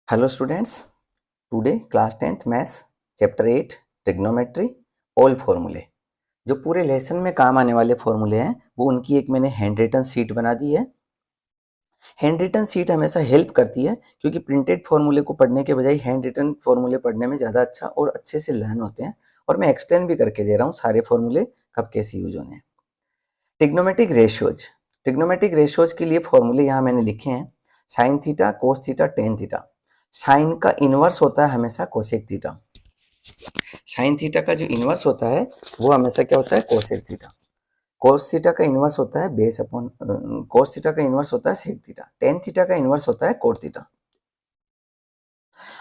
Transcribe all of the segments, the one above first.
Hello students, today class 10th maths chapter 8 trigonometry all फॉर्मूले। जो पूरे लेसन में काम आने वाले फॉर्मूले हैं वो उनकी एक मैंने हैंड रिटन शीट बना दी है। हैंड रिटन शीट हमेशा हेल्प करती है क्योंकि प्रिंटेड फॉर्मूले को पढ़ने के बजाय हैंड रिटन फॉर्मूले पढ़ने में ज़्यादा अच्छा और अच्छे से लर्न होते हैं। और मैं एक्सप्लेन भी करके दे रहा हूँ सारे फॉर्मूले कब कैसे यूज होने हैं। ट्रिग्नोमेट्रिक रेशियोज के लिए फॉर्मूले यहाँ मैंने लिखे हैं। Sine theta, cos theta, tan theta. Sine का इनवर्स होता है हमेशा कोसेक थीटा। साइन थीटा का जो इनवर्स होता है वो हमेशा क्या होता है, कोसेक थीटा। कोस थीटा का इनवर्स होता है बेस अपॉन कोस थीटा का इनवर्स होता है सेक थीटा। टेन थीटा का इनवर्स होता है कोट थीटा।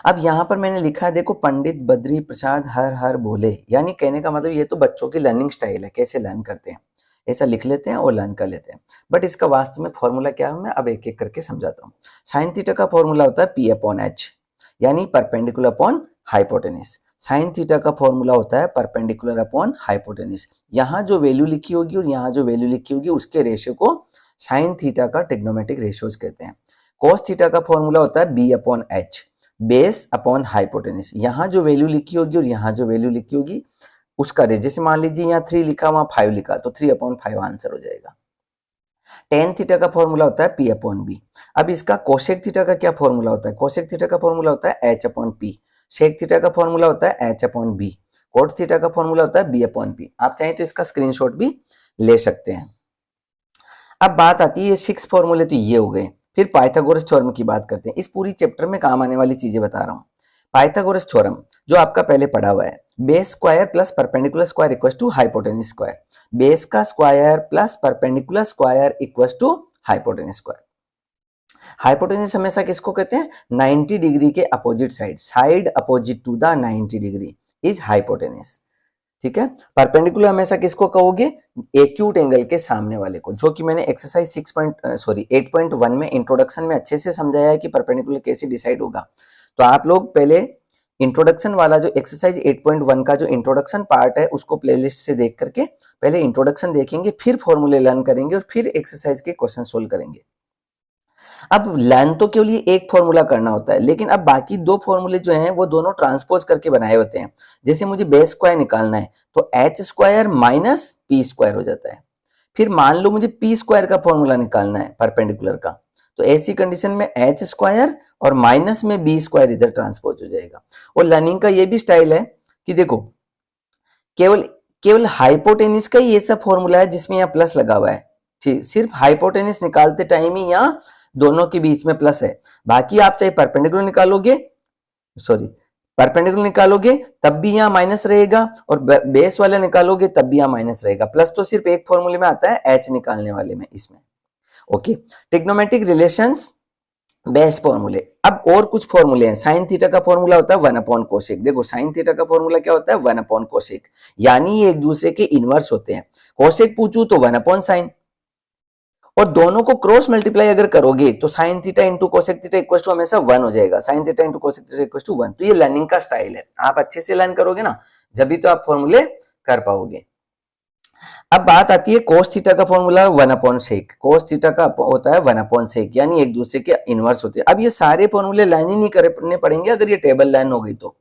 अब यहाँ पर मैंने लिखा है, देखो, पंडित बद्री प्रसाद हर हर बोले, यानी कहने का मतलब ये तो बच्चों की लर्निंग स्टाइल है, कैसे लर्न करते हैं, ऐसा लिख लेते हैं और लर्न कर लेते हैं। बट इसका वास्तव में फॉर्मूला क्या है मैं अब एक एक करके समझाता हूँ। साइन थीटा का फॉर्मूला होता है पी अपॉन एच, यानी perpendicular upon hypotenuse. Sign theta का फॉर्मूला होता है परपेंडिकुलर अपॉन हाइपोटेनिस। यहाँ जो वैल्यू लिखी होगी और यहाँ जो वैल्यू लिखी होगी उसके रेशियो को साइन थीटा का ट्रिग्नोमेट्रिक रेशियोज कहते हैं। कोस थीटा का फॉर्मूला होता है B upon H, base upon hypotenuse. यहाँ जो वैल्यू लिखी होगी और यहाँ जो वैल्यू लिखी होगी उसका रेशियो, जैसे मान लीजिए यहाँ 3 लिखा वहां 5 लिखा तो 3 अपॉन 5 आंसर हो जाएगा। टेन थीटा का फॉर्मूला होता है पी अपॉन बी। अब इसका कोसेक थीटा का क्या फॉर्मूला होता है? कोसेक थीटा का फॉर्मूला होता है H upon P. Sec theta का फॉर्मूला होता है H upon B. Cot theta का फॉर्मूला होता है बी अपॉन पी। आप चाहें तो इसका स्क्रीनशॉट भी ले सकते हैं। अब बात आती है 6 फॉर्मूले तो ये हो गए, फिर पाइथागोरस थ्योरम की बात करते हैं। इस पूरी चैप्टर में काम आने वाली चीजें बता रहा हूँ। पाइथागोरस थ्योरम जो आपका पहले पढ़ा हुआ है, base square plus perpendicular square equals to hypotenuse square. Base का square plus perpendicular square equals to hypotenuse square. Hypotenuse हमेशा किसको कहते हैं? 90 डिग्री के opposite side opposite to the 90 degree is hypotenuse. ठीक है। परपेंडिकुलर हमेशा किसको कहोगे? एक्यूट एंगल के सामने वाले को, जो कि मैंने एक्सरसाइज 8.1 में इंट्रोडक्शन में अच्छे से समझाया है कि परपेंडिकुलर कैसे डिसाइड होगा। तो आप लोग पहले इंट्रोडक्शन वाला जो एक्सरसाइज 8.1 का जो इंट्रोडक्शन पार्ट है उसको प्लेलिस्ट से देख करके पहले इंट्रोडक्शन देखेंगे, फिर फॉर्मूले लर्न करेंगे और फिर एक्सरसाइज के क्वेश्चन सोल्व करेंगे। अब लर्न तो केवल ये एक फॉर्मूला करना होता है, लेकिन अब बाकी दो फॉर्मूले जो हैं वो दोनों ट्रांसपोज करके बनाए होते हैं। जैसे मुझे बेस स्क्वायर निकालना है तो H square minus P square हो जाता है। फिर मान लो मुझे पी स्क्वायर का फॉर्मूला निकालना है परपेंडिकुलर का, तो ऐसी कंडीशन में एच स्क्वायर और माइनस में बी स्क्वायर इधर ट्रांसपोज हो जाएगा। और लर्निंग का ये भी स्टाइल है कि देखो, केवल केवल हाइपोटेनिस का ही ऐसा फॉर्मूला है जिसमें यहाँ प्लस लगा हुआ है। ठीक, सिर्फ हाइपोटेनिस निकालते टाइम ही यहाँ दोनों के बीच में प्लस है। बाकी आप चाहे परपेंडिकुलर निकालोगे तब भी यहाँ माइनस रहेगा और बेस वाले निकालोगे तब भी यहाँ माइनस रहेगा। प्लस तो सिर्फ एक फॉर्मूले में आता है एच निकालने वाले में, इसमें। ओके, ट्रिग्नोमेट्रिक रिलेशंस बेस्ट फॉर्मूले। अब और कुछ फॉर्मूले हैं। साइन थीटा का फॉर्मूला होता है 1 अपॉन कोसेक। देखो, साइन थीटा का फॉर्मूला क्या होता है? 1 अपॉन कोसेक, यानी ये एक दूसरे के इनवर्स होते हैं। कोसेक पूछूं तो 1 अपॉन साइन, और दोनों को क्रॉस मल्टीप्लाई अगर करोगे तो sine theta into cosec theta equal to हमेशा 1 हो जाएगा। Sine theta into cosec theta equal to 1। तो ये लर्निंग का स्टाइल है, आप अच्छे से लर्न करोगे ना जब भी तो आप फॉर्मूले कर पाओगे। अब बात आती है कोस थीटा का formula 1 upon sec. Cos theta का होता है 1 अपॉन सेक, यानी एक दूसरे के इनवर्स होते हैं। अब ये सारे फॉर्मूले लर्न ही नहीं करने पड़ेंगे अगर ये टेबल लर्न हो गई तो।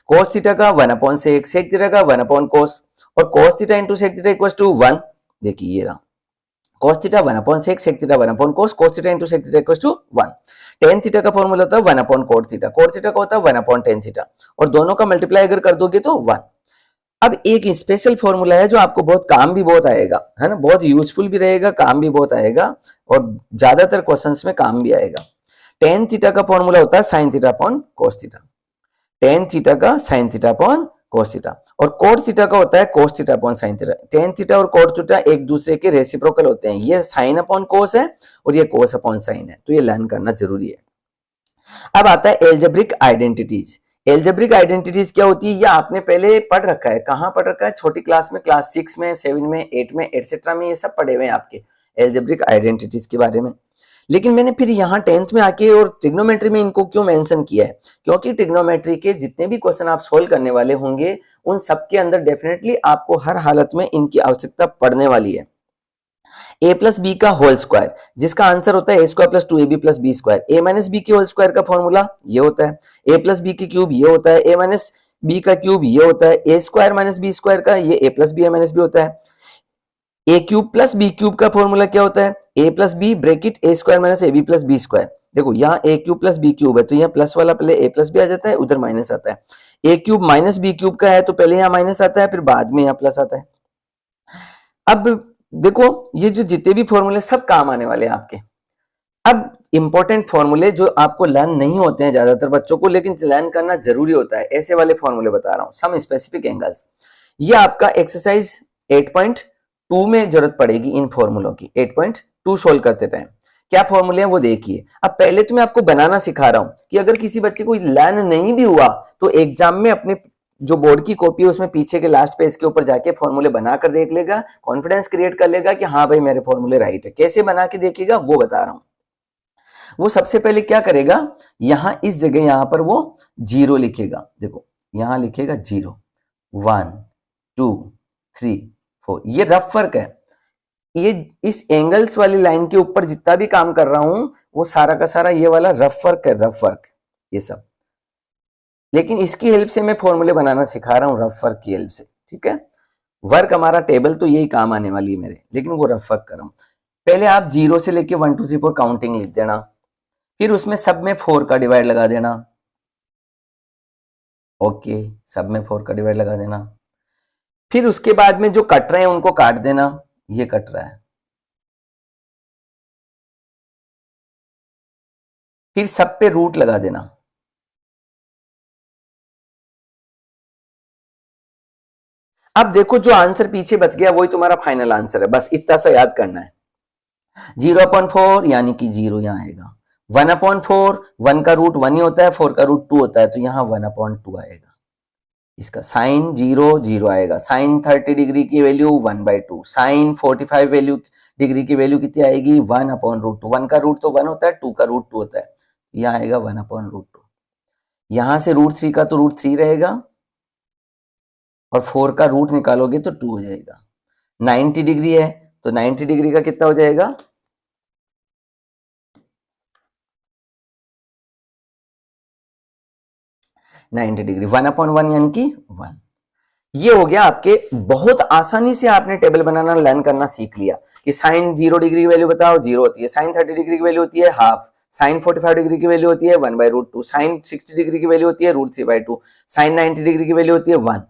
कोस थीटा का 1 अपॉन सेक, सेक थीटा का 1 अपॉन कोस, और cos theta into sec theta equal to 1। देखिए ये रहा, cos theta 1 upon sec, sec theta 1 upon cos, cos theta into sec theta equal to 1। Tan theta का formula होता है 1 upon cot theta, cot theta का होता है 1 अपॉन टेन थीटा, और दोनों का मल्टीप्लाई अगर कर दोगे तो 1। अब एक स्पेशल फॉर्मूला है जो आपको बहुत काम भी बहुत आएगा, है ना, बहुत यूजफुल भी रहेगा, काम भी बहुत आएगा और ज्यादातर क्वेश्चंस में काम भी आएगा। टेन थीटा का फॉर्मूला होता है sine theta upon cos theta. Tan theta का sine theta upon cos theta, और कोट थीटा का होता है cos theta upon sine theta. Tan theta और कोट थीटा एक दूसरे के रेसिप्रोकल होते हैं। ये साइन अपॉन कोस है और ये कोस अपॉन साइन है, तो ये लर्न करना जरूरी है। अब आता है एल्जेब्रिक आइडेंटिटीज। एल्जेब्रिक आइडेंटिटीज क्या होती है? ये आपने पहले पढ़ रखा है। कहाँ पढ़ रखा है? छोटी क्लास में, क्लास 6 में, 7 में, 8 में, एटसेट्रा में, ये सब पढ़े हुए हैं आपके एल्जेब्रिक आइडेंटिटीज के बारे में। लेकिन मैंने फिर यहाँ 10th में आके और ट्रिग्नोमेट्री में इनको क्यों मेंशन किया है? क्योंकि ट्रिग्नोमेट्री के जितने भी क्वेश्चन आप सोल्व करने वाले होंगे उन सब के अंदर डेफिनेटली आपको हर हालत में इनकी आवश्यकता पड़ने वाली है। ए प्लस बी का होल स्क्वायर, जिसका आंसर होता है a square plus 2ab plus b square. A minus b के होल स्क्वायर का फॉर्मूला ये होता है, ए प्लस बी की क्यूब ये होता है, ए माइनस बी का क्यूब ये होता है, a square minus b square का ये a plus b a minus b होता है। A cube plus b cube का फॉर्मूला क्या होता है, a plus b bracket a square minus a b plus b square. देखो यहाँ a cube plus b cube है तो यहाँ प्लस वाला पहले ए प्लस बी आ जाता है, उधर माइनस आता है। A cube minus B cube का है तो पहले यहाँ माइनस आता है, फिर बाद में यहाँ प्लस आता है। अब देखो ये जो जितने भी फॉर्मूले सब काम आने वाले हैं आपके। अब इंपॉर्टेंट फॉर्मूले जो आपको लर्न नहीं होते हैं ज्यादातर बच्चों को, लेकिन लर्न करना जरूरी होता है, ऐसे वाले फॉर्मूले बता रहा हूं, सम स्पेसिफिक एंगल्स। ये आपका एक्सरसाइज 8.2 में जरूरत पड़ेगी इन फॉर्मूलों की। 8.2 सोल्व करते टाइम क्या फॉर्मूले हैं वो देखिए। अब पहले तो मैं आपको बनाना सिखा रहा हूं कि अगर किसी बच्चे को लर्न नहीं भी हुआ तो एग्जाम में अपने जो बोर्ड की कॉपी है उसमें पीछे के लास्ट पेज के ऊपर जाके फॉर्मूले बनाकर देख लेगा, कॉन्फिडेंस क्रिएट कर लेगा कि हाँ भाई मेरे फॉर्मूले राइट है। कैसे बना के देखेगा वो बता रहा हूं। वो सबसे पहले क्या करेगा, यहां इस जगह यहां पर वो 0 लिखेगा। देखो यहां लिखेगा 0, 1, 2, 3, 4। ये रफ वर्क है। ये इस एंगल्स वाली लाइन के ऊपर जितना भी काम कर रहा हूं वो सारा का सारा ये वाला रफ वर्क है, रफ वर्क ये सब। लेकिन इसकी हेल्प से मैं फॉर्मूले बनाना सिखा रहा हूं, रफ वर्क की हेल्प से। ठीक है, वर्क हमारा टेबल तो यही काम आने वाली है मेरे, लेकिन वो रफ वर्क कर रहा हूं। पहले आप 0 से लेके 1 2 3 4 काउंटिंग लिख देना, फिर उसमें सब में 4 का डिवाइड लगा देना। ओके, सब में 4 का डिवाइड लगा देना। फिर उसके बाद में जो कट रहे हैं उनको काट देना, ये कट रहा है। फिर सब पे रूट लगा देना। अब देखो जो आंसर पीछे बच गया वही तुम्हारा फाइनल आंसर है, बस इतना सा याद करना है। 0/4 यानी कि 0 यहां आएगा। 1/4, 1 का रूट 1 ही होता है, 4 का रूट 2 होता है, तो यहां 1/2 आएगा। इसका साइन 0 0 आएगा। साइन 30 डिग्री की वैल्यू 1/2। साइन 45 वैल्यू डिग्री की वैल्यू कितनी आएगी, 1/√2। 1 का रूट तो 1 होता है, 2 का रूट 2 होता है, यहां आएगा 1/√2। यहां से √3 का तो √3 रहेगा, और 4 का रूट निकालोगे तो 2 हो जाएगा। 90 डिग्री है तो 90 डिग्री का कितना हो जाएगा, नाइन्टी डिग्री। 1/1 यानी कि 1। ये हो गया आपके। बहुत आसानी से आपने टेबल बनाना लर्न करना सीख लिया कि साइन 0 डिग्री की वैल्यू बताओ, 0 होती है। साइन 30 डिग्री की वैल्यू होती है हाफ। साइन 45 डिग्री की वैल्यू होती है 1/√2। साइन 60 डिग्री की वैल्यू होती है √3/2। साइन 90 डिग्री की वैल्यू होती है 1।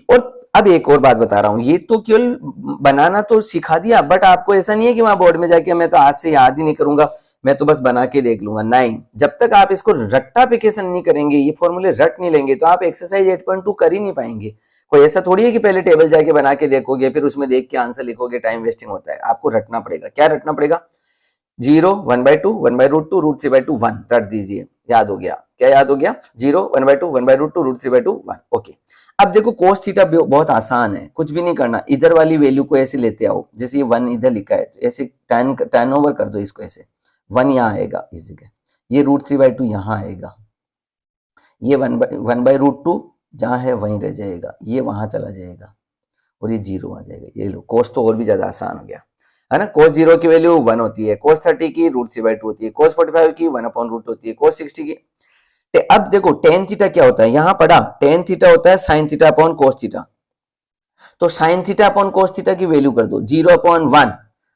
और अब एक और बात बता रहा हूं, ये तो केवल बनाना तो सिखा दिया, बट आपको ऐसा नहीं है कि वहां बोर्ड में जाके मैं तो आज से याद ही नहीं करूंगा, मैं तो बस बना के देख लूंगा। नहीं, जब तक आप इसको रट्टाफिकेशन नहीं करेंगे, ये फॉर्मूले रट नहीं लेंगे, तो आप एक्सरसाइज 8.2 कर ही नहीं पाएंगे। कोई ऐसा थोड़ी है कि पहले टेबल जाके बना के देखोगे फिर उसमें देख के आंसर लिखोगे, टाइम वेस्टिंग होता है। आपको रटना पड़ेगा। क्या रटना पड़ेगा, 0 1/2 1/√2 √3/2 1 रट दीजिए, याद हो गया। क्या याद हो गया, 0 1/2 1/√2 √3/2 1। ओके, अब देखो कोस थीटा बहुत आसान है, कुछ भी नहीं करना। इधर वाली वैल्यू को ऐसे लेते आओ, जैसे ये 1 इधर लिखा है, ऐसे टर्न ओवर कर दो इसको, ऐसे 1 यहाँ आएगा इस जगह, ये √3/2 यहाँ आएगा, ये 1/√2 जहां है वहीं रह जाएगा, ये वहां चला जाएगा, और ये 0 आ जाएगा। ये लो, कोस तो और भी ज्यादा आसान हो गया है ना। cos 0 की वैल्यू 1 होती है, cos 30 की √3/2 होती है, cos 45 की 1/√2 होती है, cos 60 की। अब देखो tan थीटा क्या होता है, यहां पढ़ा, tan थीटा होता है sin theta upon cos theta. तो sin theta upon cos theta की वैल्यू कर दो 0/1।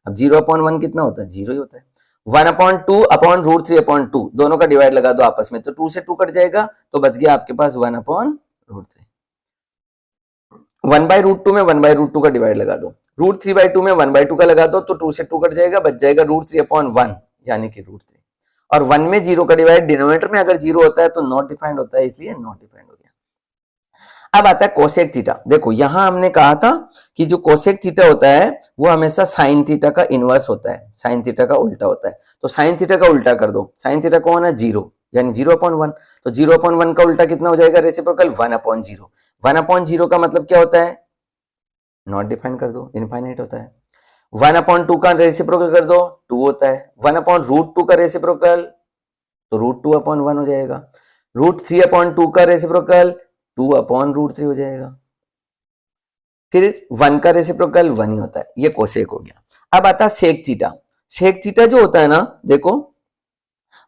अब 0/1 कितना होता है, 0 ही होता है। 1/2 अपॉन √3/2, दोनों का डिवाइड लगा दो आपस में, तो 2 से 2 कट जाएगा, तो बच गया आपके पास 1/√3। 1/√2 में 1/√2 का डिवाइड लगा दो, √3/2 में 1/2 का लगा दो, तो 2 से 2 कट जाएगा, बच जाएगा √3/1 यानी कि √3। और 1 में 0 का डिवाइड, डिनोमिनेटर में अगर 0 होता है तो नॉट डिफाइंड होता है, इसलिए नॉट डिफाइंड हो गया। अब आता है कोसेक थीटा। देखो यहां हमने कहा था कि जो कोसेक थीटा होता है वो हमेशा साइन थीटा का इनवर्स होता है, साइन थीटा का उल्टा होता है। तो साइन थीटा का उल्टा कर दो, साइन थीटा कौन है, 0, यानी 0/1। तो 0/1 का उल्टा कितना हो जाएगा, रेसिप्रोकल 1/0। 1/0 का मतलब क्या होता है, नॉट डिफाइंड कर दो, इनफाइनाइट होता है। 1/2 का रेसिप्रोकल कर दो, 2 होता है। 1/√2 का रेसिप्रोकल तो √2/1 हो जाएगा। √3/2 का रेसिप्रोकल 2/√3 हो जाएगा। फिर 1 का रेसिप्रोकल 1 ही होता है, ये कोसेक हो गया। अब आता है सेक थीटा। सेक थीटा जो होता है ना, देखो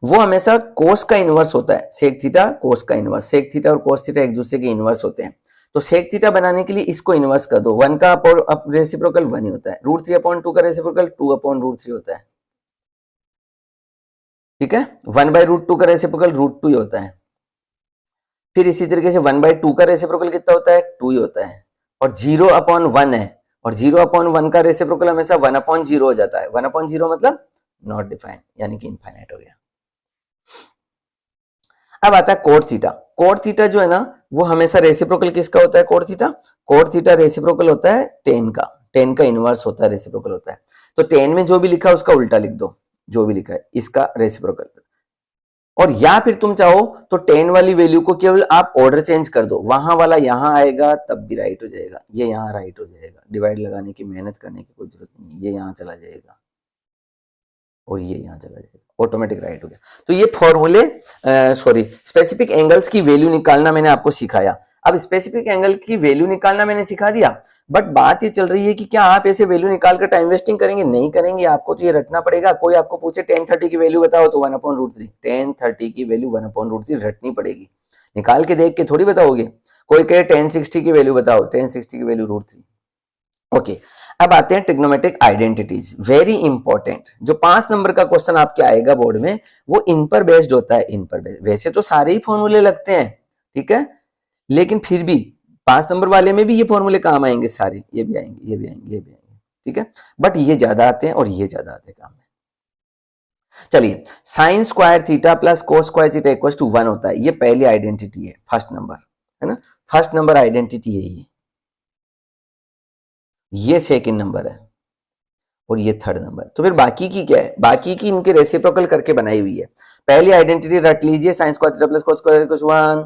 वो हमेशा कोस का इनवर्स होता है। सेक थीटा कोस का इनवर्स, सेक थीटा और कोस थीटा एक दूसरे के इनवर्स होते हैं। तो सेक थीटा बनाने के लिए इसको इनवर्स कर दो, 1 का रेसिप्रोकल 1 ही होता है, √3/2 का रेसिप्रोकल 2/√3 होता है, ठीक है। 1/√2 का रेसिप्रोकल √2 ही होता है। फिर इसी तरीके से 1/2 का रेसिप्रोकल कितना होता है, 2 ही होता है। और 0/1 है, और 0/1 का रेसिप्रोकल हमेशा 1/0 हो जाता है। 1/0 मतलब नॉट डिफाइंड, यानी कि इनफाइनाइट हो गया। अब आता है कोट थीटा। कोट थीटा जो है ना, वो हमेशा रेसिप्रोकल किसका होता है, coat theta. Cot theta reciprocal होता है टेन का, टेन का इनवर्स होता है, रेसिप्रोकल होता है। तो टेन में जो भी लिखा है उसका उल्टा लिख दो, जो भी लिखा है इसका रेसिप्रोकल। और या फिर तुम चाहो तो 10 वाली वैल्यू को केवल आप ऑर्डर चेंज कर दो, वहां वाला यहां आएगा तब भी राइट हो जाएगा, ये यहां राइट हो जाएगा। डिवाइड लगाने की मेहनत करने की कोई जरूरत नहीं, ये यहां चला जाएगा और ये यहां चला जाएगा, ऑटोमेटिक राइट हो गया। तो ये फॉर्मूले स्पेसिफिक एंगल्स की वैल्यू निकालना मैंने आपको सिखाया। अब स्पेसिफिक एंगल की वैल्यू निकालना मैंने सिखा दिया, बट बात ये चल रही है कि क्या आप ऐसे वैल्यू निकाल कर टाइम वेस्टिंग करेंगे, नहीं करेंगे। आपको तो ये रटना पड़ेगा। कोई आपको पूछे 1030 की वैल्यू बताओ तो 1/√3, 1030 की वैल्यू 1/√3 रटनी पड़ेगी, निकाल के देख के थोड़ी बताओगे। कोई कहे 1060 की वैल्यू बताओ, 1060 की वैल्यू √3। ओके, अब आते हैं ट्रिग्नोमेट्रिक आइडेंटिटीज, वेरी इंपॉर्टेंट। जो 5 नंबर का क्वेश्चन आपके आएगा बोर्ड में, वो इन पर बेस्ड होता है, इन पर बेस्ड। वैसे तो सारे ही फॉर्मूले लगते हैं, ठीक है, लेकिन फिर भी 5 नंबर वाले में भी ये फॉर्मूले काम आएंगे सारे, ये भी आएंगे, ये भी आएंगे, ये भी आएंगे, ठीक है। बट ये ज्यादा आते हैं और ये ज्यादा आते हैं काम में। चलिए, sine square theta plus cos square theta equal to 1 होता है, ये पहली आइडेंटिटी है, फर्स्ट नंबर है ना, फर्स्ट नंबर आइडेंटिटी है ये सेकंड नंबर है और ये थर्ड नंबर। तो फिर बाकी की क्या है, बाकी की इनके रेसिप्रोकल करके बनाई हुई है। पहली आइडेंटिटी रट लीजिए, sine square theta plus cos square equal to 1।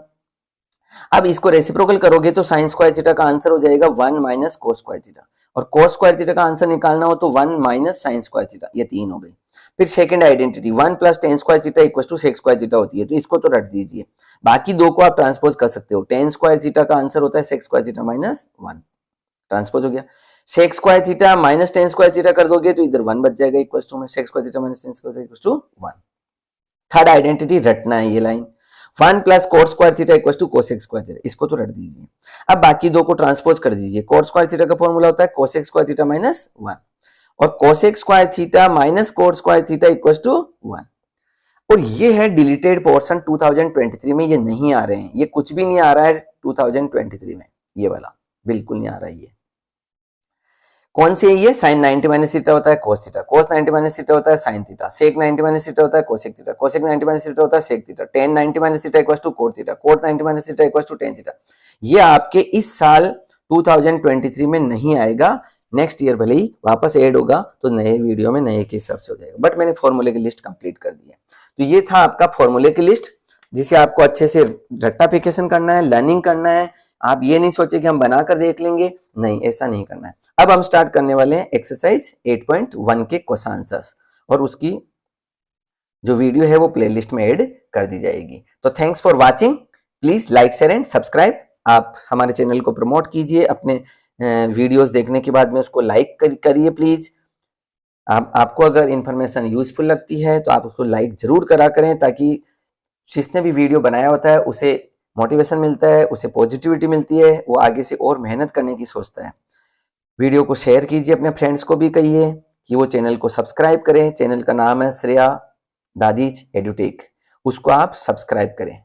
अब इसको रेसिप्रोकल करोगे तो साइन स्क्वायर थीटा का आंसर हो जाएगा 1 माइनस कोस स्क्वायर थीटा, और कोस स्क्वायर थीटा का आंसर निकालना हो तो 1 माइनस साइन स्क्वायर थीटा, ये 3 हो गई। फिर second identity 1 plus tan square theta equal to sec square theta होती है, तो इसको तो रट दीजिए। बाकी दो को आप ट्रांसपोज कर सकते हो, टेन स्क्वायर थीटा का आंसर होता है sec square theta minus 1, transpose हो गया। Sec square theta minus tan square theta कर दोगे तो इधर 1 बच जाएगा इक्वल टू में, sec square theta minus tan square theta equal to 1। Third identity रटना है ये line, 1 plus cot square theta equal to cosec square theta, इसको तो रट दीजिए। अब बाकी दो को ट्रांसपोज कर दीजिए। कोट स्क्वायर थीटा का फॉर्मूला होता है कोसेक स्क्वायर थीटा माइनस 1, और cosec square theta minus cot square theta equal to 1। और ये है डिलीटेड पोर्शन 2023 में, ये नहीं आ रहे हैं, ये कुछ भी नहीं आ रहा है 2023 में, ये वाला बिल्कुल नहीं आ रहा है। ये कौन सी है, ये साइन 90 माइनस थीटा होता है cos theta, cos 90 minus theta होता है sine theta, sec 90 minus theta होता है cosec theta, cosec 90 minus theta होता है sec theta, tan 90 minus theta equal to cot theta, cot 90 minus theta equal to tan theta. ये आपके इस साल 2023 में नहीं आएगा, नेक्स्ट ईयर भले ही वापस ऐड होगा तो नए वीडियो में नए के हिसाब से हो जाएगा, बट मैंने फॉर्मूले की लिस्ट कंप्लीट कर दी है। तो ये था आपका फॉर्मूले की लिस्ट, जिसे आपको अच्छे से रट्टाफिकेशन करना है, लर्निंग करना है। आप ये नहीं सोचे कि हम बनाकर देख लेंगे, नहीं, ऐसा नहीं करना है। अब हम स्टार्ट करने वाले हैं एक्सरसाइज 8.1 के क्वेश्चन आंसर्स, और उसकी जो वीडियो है वो प्लेलिस्ट में ऐड कर दी जाएगी। तो thanks for watching, please like share and subscribe. आप हमारे चैनल को प्रमोट कीजिए, अपने वीडियोस देखने के बाद में उसको लाइक करिए प्लीज। आपको अगर इंफॉर्मेशन यूजफुल लगती है तो आप उसको लाइक जरूर करा करें, ताकि जिसने भी वीडियो बनाया होता है उसे मोटिवेशन मिलता है, उसे पॉजिटिविटी मिलती है, वो आगे से और मेहनत करने की सोचता है। वीडियो को शेयर कीजिए, अपने फ्रेंड्स को भी कहिए कि वो चैनल को सब्सक्राइब करें। चैनल का नाम है श्रेया दादीज एडुटेक, उसको आप सब्सक्राइब करें।